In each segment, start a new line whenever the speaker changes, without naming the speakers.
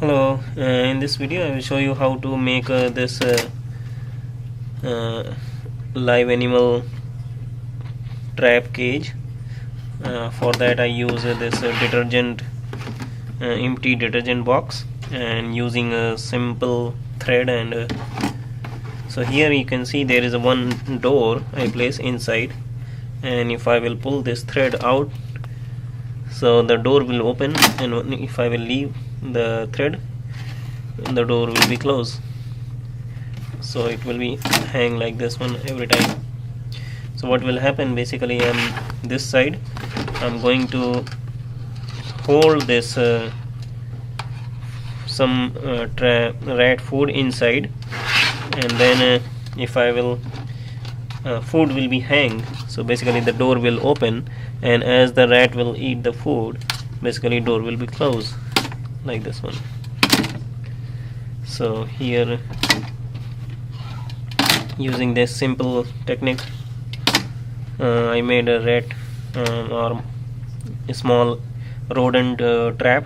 Hello, in this video I will show you how to make this live animal trap cage. For that I use this empty detergent box, and using a simple thread, and so here you can see there is one door I place inside, and if I will pull this thread out, so the door will open, and if I will leave the thread, the door will be closed, so it will be hang like this one every time. So what will happen, basically on this side I'm going to hold this some rat food inside, and then if I will food will be hang, so basically the door will open, and as the rat will eat the food, basically door will be closed like this one. So here, using this simple technique, I made a rat or a small rodent trap,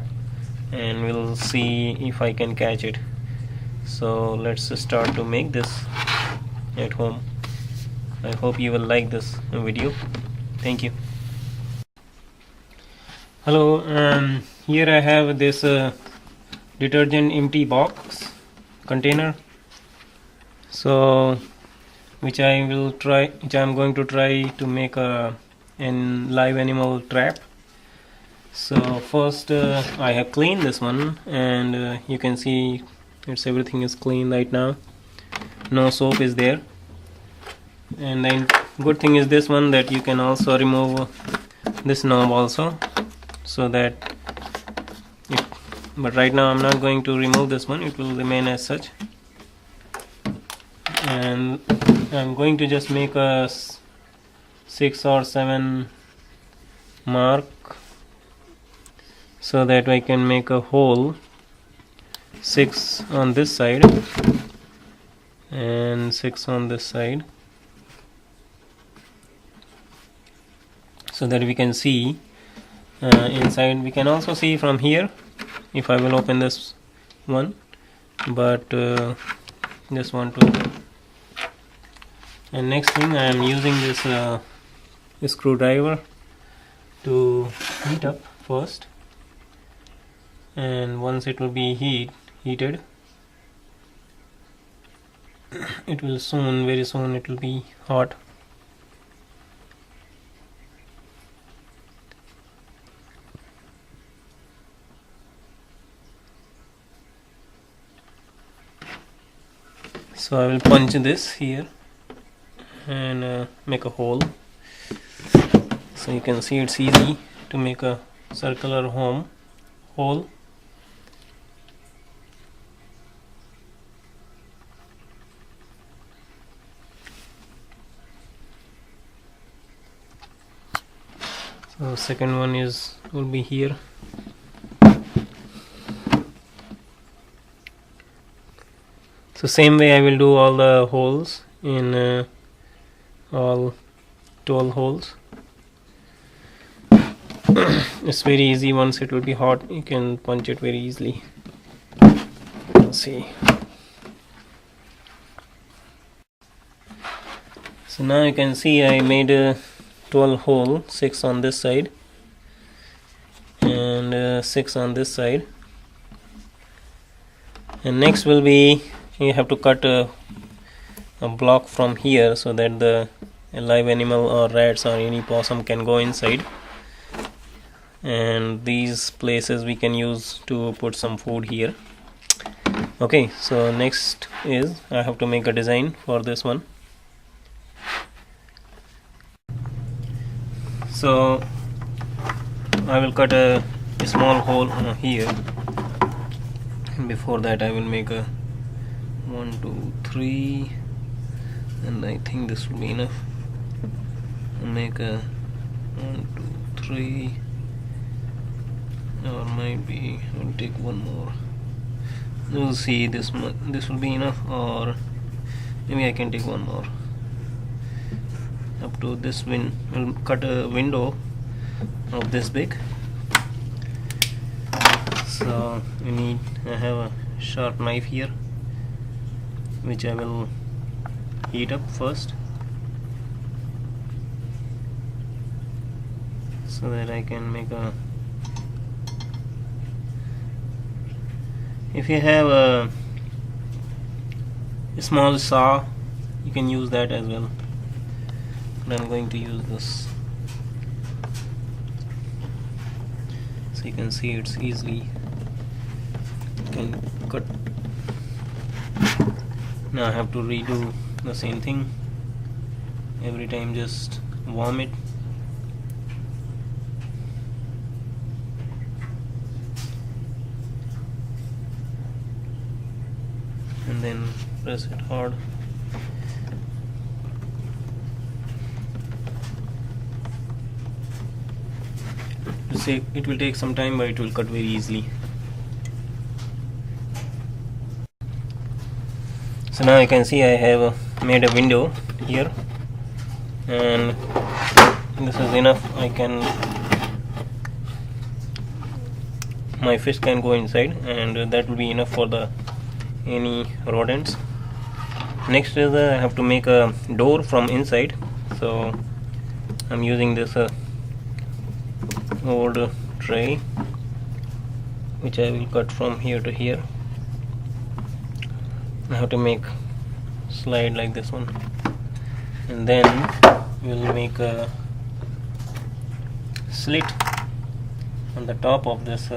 and we'll see if I can catch it. So let's start to make this at home. I hope you will like this video. Thank you. Hello, here I have this detergent empty box container, so which I'm going to try to make a live animal trap. So first I have cleaned this one, and you can see everything is clean right now, no soap is there. And then good thing is this one, that you can also remove this knob also, so that but right now I'm not going to remove this one, it will remain as such. And I'm going to just make a 6 or 7 mark, so that I can make a hole 6 on this side and 6 on this side, so that we can see inside. We can also see from here if I will open this one, but just want to. And next thing, I am using this screwdriver to heat up first, and once it will be heated, it will very soon it will be hot. So I will punch this here and make a hole. So you can see it's easy to make a circular hole. So second one will be here. So same way I will do all the holes in all 12 holes. It's very easy. Once it will be hot, you can punch it very easily. Let's see. So now you can see I made a 12 hole, 6 on this side and 6 on this side. And next will be, you have to cut a block from here, so that the live animal or rats or any possum can go inside, and these places we can use to put some food here. Okay, so next is I have to make a design for this one. So I will cut a small hole here. Before that I will make a 1, 2, 3, and I think this will be enough. I'll make a 1, 2, 3, or maybe I'll take one more. We'll see, this will be enough, or maybe I can take one more. Up to this we'll cut a window of this big. So I have a sharp knife here, which I will heat up first so that I can make a. If you have a small saw, you can use that as well, but I'm going to use this. So you can see it's easily can cut. Now I have to redo the same thing every time, just warm it. And then press it hard. It will take some time, but it will cut very easily. So now you can see I have made a window here, and this is enough. My fish can go inside, and that will be enough for any rodents. Next is I have to make a door from inside, so I'm using this old tray, which I will cut from here to here. I have to make slide like this one, and then we'll make a slit on the top of this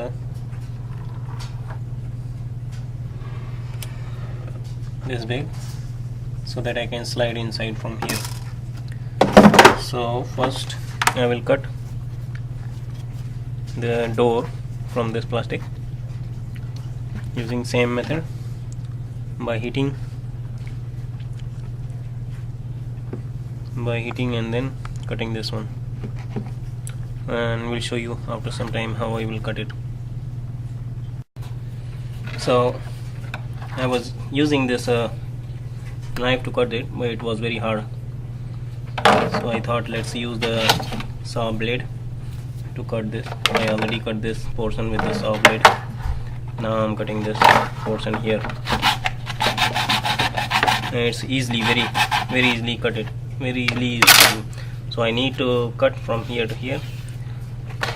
this big, so that I can slide inside from here. So first I will cut the door from this plastic using same method by heating and then cutting this one, and we'll show you after some time how I will cut it. So I was using this knife to cut it, but it was very hard, so I thought let's use the saw blade to cut this. I already cut this portion with the saw blade. Now I'm cutting this portion here, and it's easily very easily cut it, very easily. So I need to cut from here to here.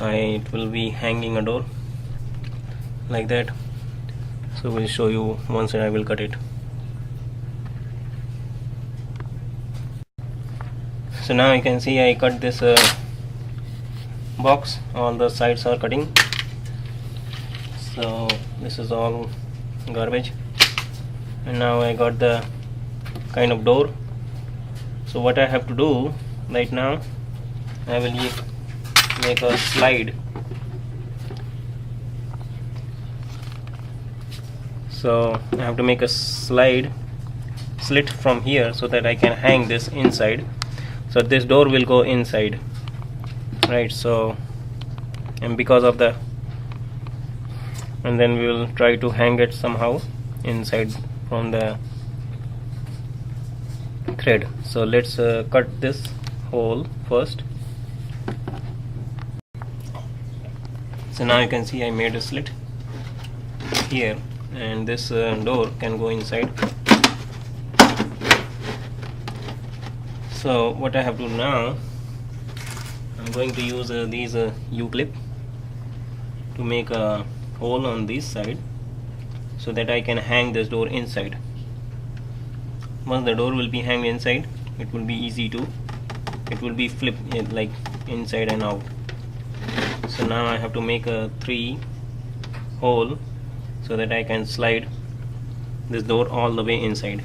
It will be hanging a door like that, so we'll show you once I will cut it. So now you can see I cut this box. All the sides are cutting, so this is all garbage, and now I got the kind of door. So what I have to do right now, I will make a slide. So I have to make a slit from here so that I can hang this inside, so this door will go inside, right? So, and because of the, and then we will try to hang it somehow inside from the thread. So let's cut this hole first. So now you can see I made a slit here, and this door can go inside. So what I have to do now, I'm going to use these U-clip to make a hole on this side so that I can hang this door inside. Once the door will be hanged inside, it will be easy to, it will be flip like inside and out. So now I have to make a 3 hole so that I can slide this door all the way inside,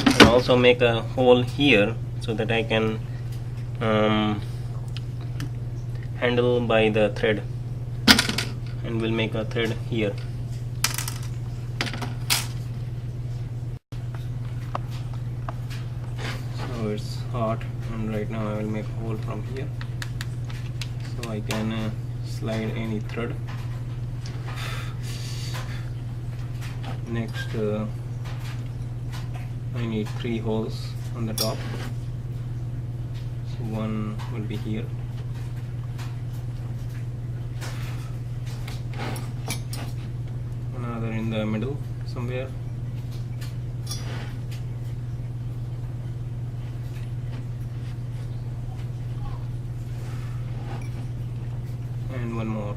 and also make a hole here so that I can handle by the thread, and we'll make a thread here. So it's hot, and right now I will make a hole from here so I can slide any thread. Next I need 3 holes on the top, so one will be here, the middle somewhere. And one more.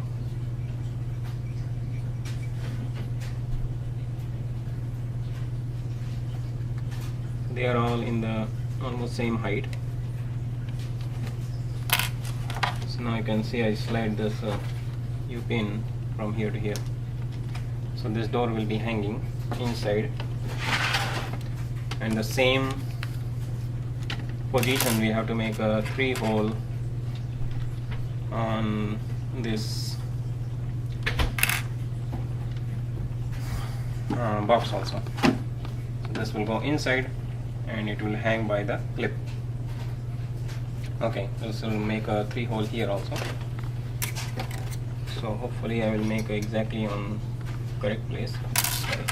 They are all in the almost same height. So now you can see I slide this U-pin from here to here. So this door will be hanging inside, and the same position we have to make a 3-hole on this box also. So this will go inside and it will hang by the clip. Okay, this will make a 3-hole here also. So hopefully I will make exactly on correct place. Sorry.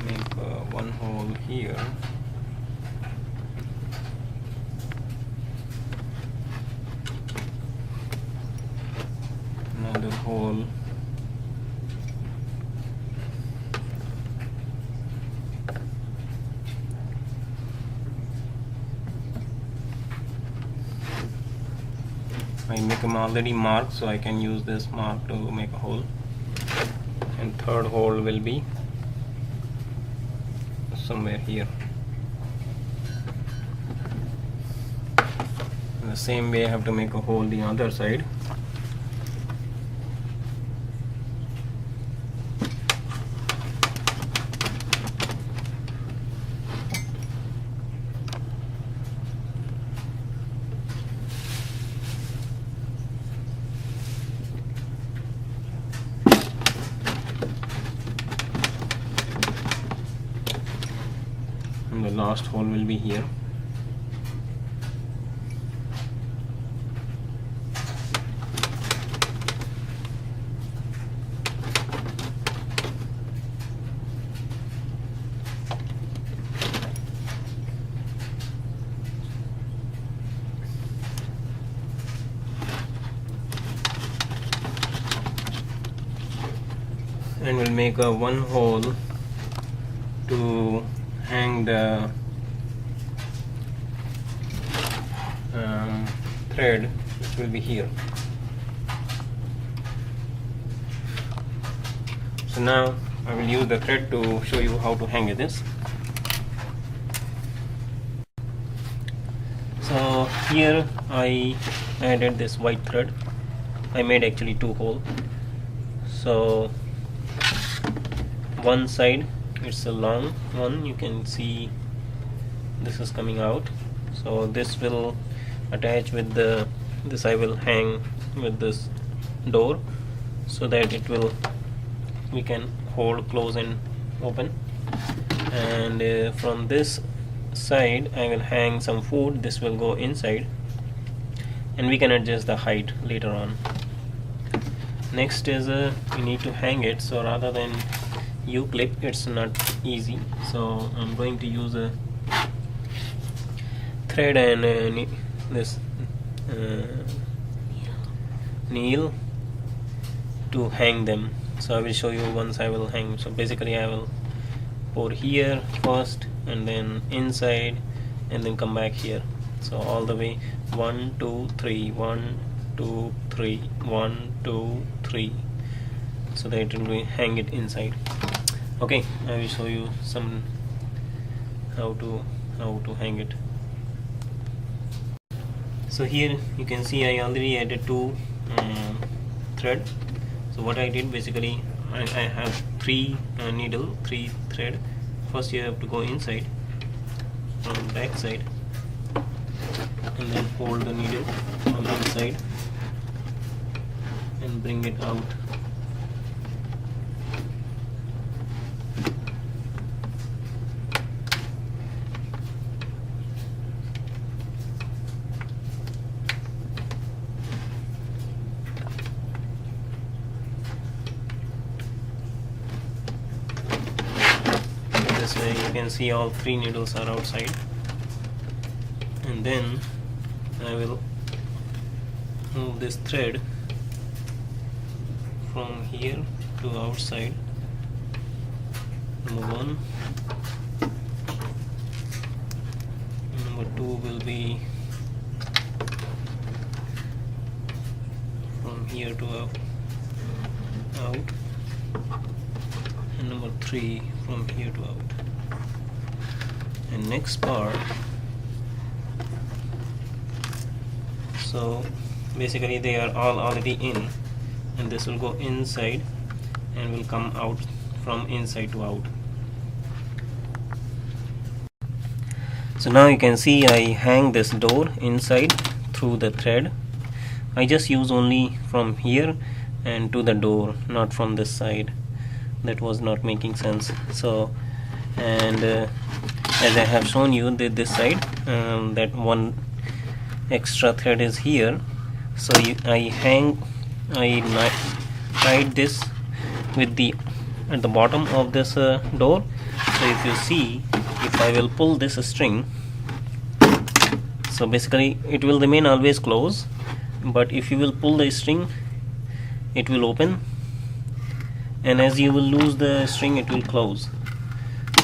Make one hole here. Another hole. I make them already marked, so I can use this mark to make a hole. And third hole will be somewhere here. In the same way I have to make a hole the other side. And the last hole will be here. And we'll make a one hole to hang the thread, which will be here. So now I will use the thread to show you how to hang this. So here I added this white thread. I made actually 2 holes. So one side, it's a long one, you can see this is coming out. So this will attach with the this I will hang with this door, so that it will we can hold, close and open. And from this side I will hang some food. This will go inside, and we can adjust the height later on. Next is we need to hang it. So rather than U-clip, it's not easy, so I'm going to use a thread and this nail to hang them. So I will show you once I will hang. So basically I will pour here first, and then inside, and then come back here. So all the way 1 2 3 1 2 3 1 2 3, so that it will hang it inside. Okay, I will show you some how to hang it. So here you can see I already added 2 thread. So what I did, basically I have 3 needle, 3 thread. First you have to go inside from back side, and then hold the needle on the inside and bring it out. This way you can see all 3 needles are outside, and then I will move this thread from here to outside. Number 1. Number 2 will be from here to out, and number 3 from here to out. And next part, so basically they are all already in, and this will go inside and will come out from inside to out. So now you can see I hang this door inside through the thread. I just use only from here and to the door, not from this side. That was not making sense. So, and as I have shown you that this side, that one extra thread is here. So I tied this with the at the bottom of this door. So if you see, if I will pull this string, so basically it will remain always closed, but if you will pull the string, it will open, and as you will lose the string, it will close.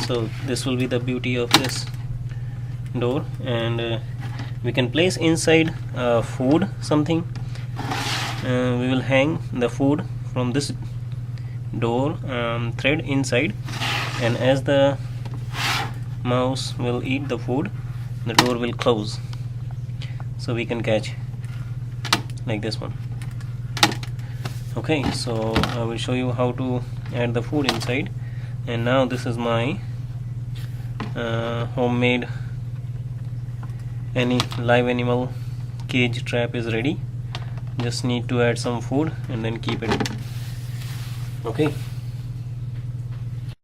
So this will be the beauty of this door. And we can place inside food, something. We will hang the food from this door thread inside, and as the mouse will eat the food, the door will close, so we can catch like this one. Okay, so I will show you how to add the food inside. And now this is my homemade live animal cage trap is ready. Just need to add some food and then keep it. Okay.